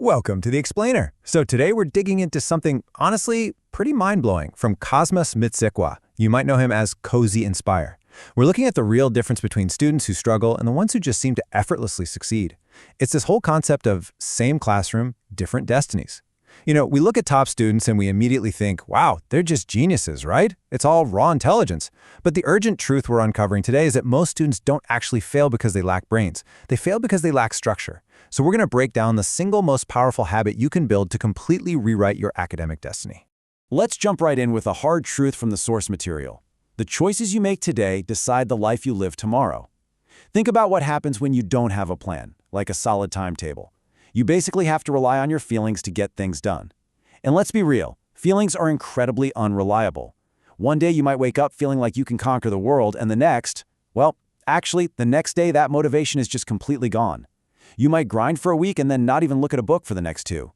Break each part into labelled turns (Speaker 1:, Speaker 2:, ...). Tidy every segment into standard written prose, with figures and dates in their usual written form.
Speaker 1: Welcome to The Explainer. So today we're digging into something, honestly, pretty mind-blowing from Cosmas Mitsikwa. You might know him as Cozy Inspire. We're looking at the real difference between students who struggle and the ones who just seem to effortlessly succeed. It's this whole concept of same classroom, different destinies. You know, we look at top students and we immediately think, wow, they're just geniuses, right? It's all raw intelligence. But the urgent truth we're uncovering today is that most students don't actually fail because they lack brains. They fail because they lack structure. So we're going to break down the single most powerful habit you can build to completely rewrite your academic destiny.
Speaker 2: Let's jump right in with a hard truth from the source material. The choices you make today decide the life you live tomorrow. Think about what happens when you don't have a plan, like a solid timetable. You basically have to rely on your feelings to get things done. And let's be real, feelings are incredibly unreliable. One day you might wake up feeling like you can conquer the world, and the next, well, actually, the next day that motivation is just completely gone. You might grind for a week and then not even look at a book for the next two.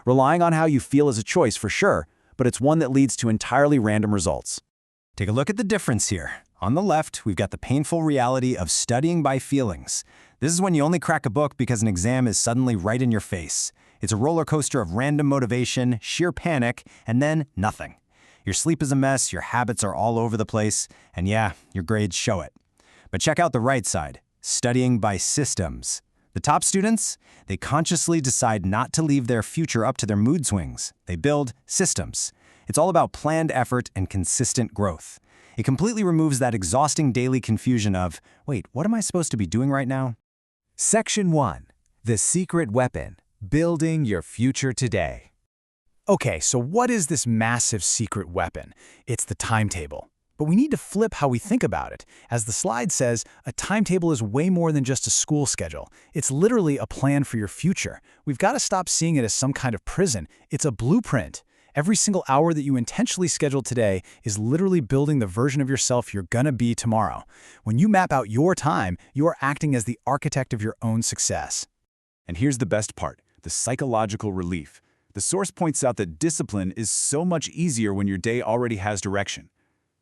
Speaker 2: Relying on how you feel is a choice for sure, but it's one that leads to entirely random results.
Speaker 1: Take a look at the difference here. On the left, we've got the painful reality of studying by feelings. This is when you only crack a book because an exam is suddenly right in your face. It's a roller coaster of random motivation, sheer panic, and then nothing. Your sleep is a mess, your habits are all over the place, and yeah, your grades show it. But check out the right side, studying by systems. The top students, they consciously decide not to leave their future up to their mood swings. They build systems. It's all about planned effort and consistent growth. It completely removes that exhausting daily confusion of, wait, what am I supposed to be doing right now?
Speaker 3: Section 1. The Secret Weapon. Building Your Future Today. Okay, so what is this massive secret weapon? It's the timetable. But we need to flip how we think about it. As the slide says, a timetable is way more than just a school schedule. It's literally a plan for your future. We've got to stop seeing it as some kind of prison. It's a blueprint. Every single hour that you intentionally schedule today is literally building the version of yourself you're gonna be tomorrow. When you map out your time, you are acting as the architect of your own success.
Speaker 2: And here's the best part, the psychological relief. The source points out that discipline is so much easier when your day already has direction.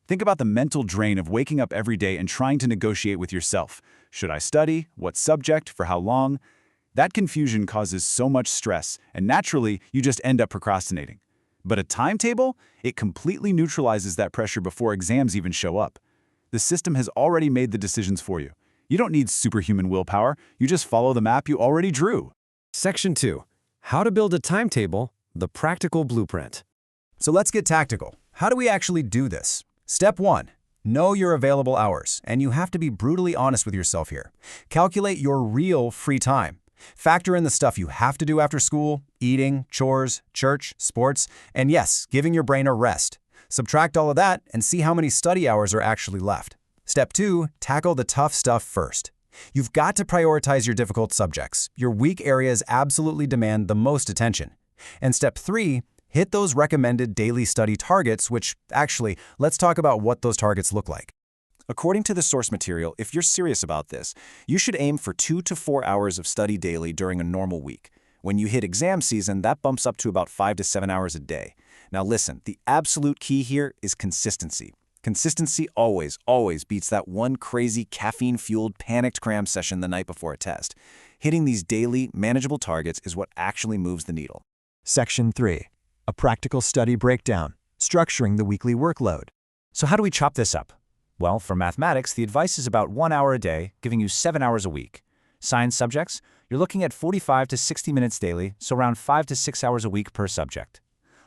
Speaker 2: Think about the mental drain of waking up every day and trying to negotiate with yourself. Should I study? What subject? For how long? That confusion causes so much stress, and naturally, you just end up procrastinating. But a timetable? It completely neutralizes that pressure before exams even show up. The system has already made the decisions for you. You don't need superhuman willpower, you just follow the map you already drew.
Speaker 4: Section 2. How to build a timetable, the practical blueprint.
Speaker 1: So let's get tactical. How do we actually do this? Step 1. Know your available hours, and you have to be brutally honest with yourself here. Calculate your real free time. Factor in the stuff you have to do after school, eating, chores, church, sports, and yes, giving your brain a rest. Subtract all of that and see how many study hours are actually left. Step 2, tackle the tough stuff first. You've got to prioritize your difficult subjects. Your weak areas absolutely demand the most attention. And step 3, hit those recommended daily study targets, which actually, let's talk about what those targets look like.
Speaker 2: According to the source material, if you're serious about this, you should aim for 2 to 4 hours of study daily during a normal week. When you hit exam season, that bumps up to about 5 to 7 hours a day. Now listen, the absolute key here is consistency. Consistency always beats that one crazy caffeine-fueled panicked cram session the night before a test. Hitting these daily, manageable targets is what actually moves the needle.
Speaker 1: Section 3. A practical study breakdown, structuring the weekly workload.
Speaker 5: So how do we chop this up? Well, for mathematics, the advice is about 1 hour a day, giving you 7 hours a week. Science subjects, you're looking at 45 to 60 minutes daily, so around 5 to 6 hours a week per subject.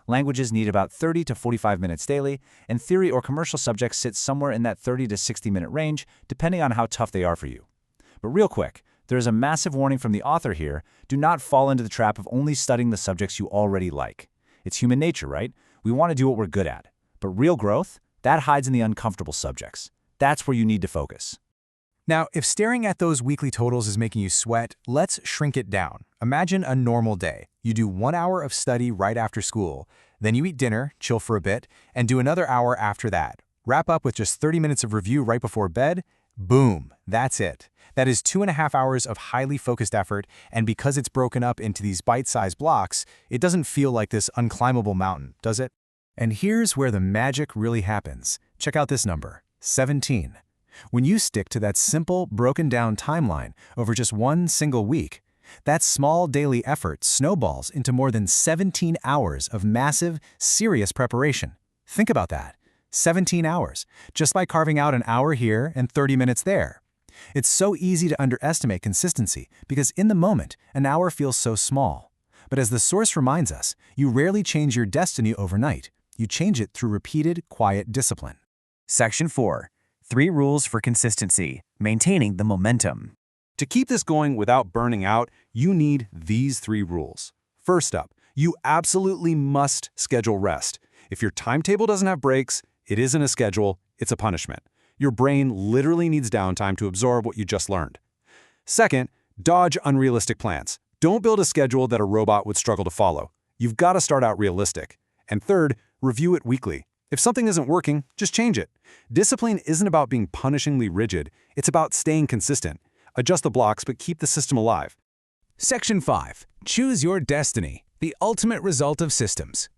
Speaker 5: Languages need about 30 to 45 minutes daily, and theory or commercial subjects sit somewhere in that 30 to 60-minute range, depending on how tough they are for you. But real quick, there is a massive warning from the author here: do not fall into the trap of only studying the subjects you already like. It's human nature, right? We want to do what we're good at. But real growth? That hides in the uncomfortable subjects. That's where you need to focus.
Speaker 3: Now, if staring at those weekly totals is making you sweat, let's shrink it down. Imagine a normal day. You do 1 hour of study right after school, then you eat dinner, chill for a bit, and do another hour after that. Wrap up with just 30 minutes of review right before bed. Boom, that's it. That is 2.5 hours of highly focused effort, and because it's broken up into these bite-sized blocks, it doesn't feel like this unclimbable mountain, does it? And here's where the magic really happens. Check out this number, 17. When you stick to that simple, broken-down timeline over just one single week, That small daily effort snowballs into more than 17 hours of massive, serious preparation. Think about that. 17 hours, just by carving out an hour here and 30 minutes there. It's so easy to underestimate consistency because in the moment, an hour feels so small. But as the source reminds us, you rarely change your destiny overnight. You change it through repeated, quiet discipline.
Speaker 6: Section 4. 3 rules for consistency, maintaining the momentum.
Speaker 2: To keep this going without burning out, you need these 3 rules. First up, you absolutely must schedule rest. If your timetable doesn't have breaks, it isn't a schedule, it's a punishment. Your brain literally needs downtime to absorb what you just learned. Second, dodge unrealistic plans. Don't build a schedule that a robot would struggle to follow. You've got to start out realistic. And third, review it weekly. If something isn't working, just change it. Discipline isn't about being punishingly rigid, it's about staying consistent. Adjust the blocks, but keep the system alive.
Speaker 3: Section 5. Choose your destiny, the ultimate result of systems.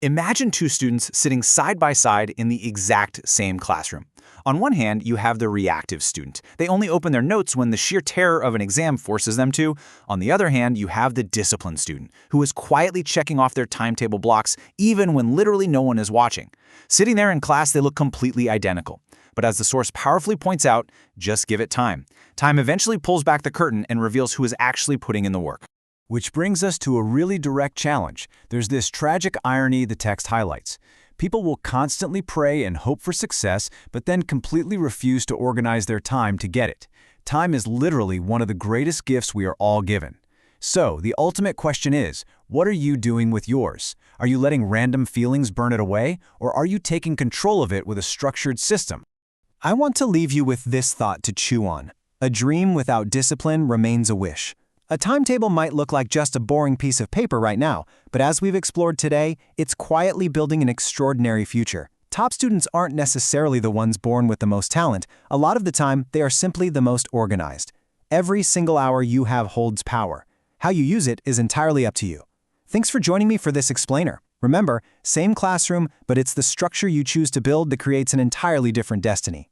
Speaker 5: Imagine 2 students sitting side by side in the exact same classroom. On one hand, you have the reactive student. They only open their notes when the sheer terror of an exam forces them to. On the other hand, you have the disciplined student, who is quietly checking off their timetable blocks even when literally no one is watching. Sitting there in class, they look completely identical. But as the source powerfully points out, just give it time. Time eventually pulls back the curtain and reveals who is actually putting in the work.
Speaker 3: Which brings us to a really direct challenge. There's this tragic irony the text highlights. People will constantly pray and hope for success, but then completely refuse to organize their time to get it. Time is literally one of the greatest gifts we are all given. So, the ultimate question is, what are you doing with yours? Are you letting random feelings burn it away, or are you taking control of it with a structured system?
Speaker 1: I want to leave you with this thought to chew on. A dream without discipline remains a wish. A timetable might look like just a boring piece of paper right now, but as we've explored today, it's quietly building an extraordinary future. Top students aren't necessarily the ones born with the most talent. A lot of the time, they are simply the most organized. Every single hour you have holds power. How you use it is entirely up to you. Thanks for joining me for this explainer. Remember, same classroom, but it's the structure you choose to build that creates an entirely different destiny.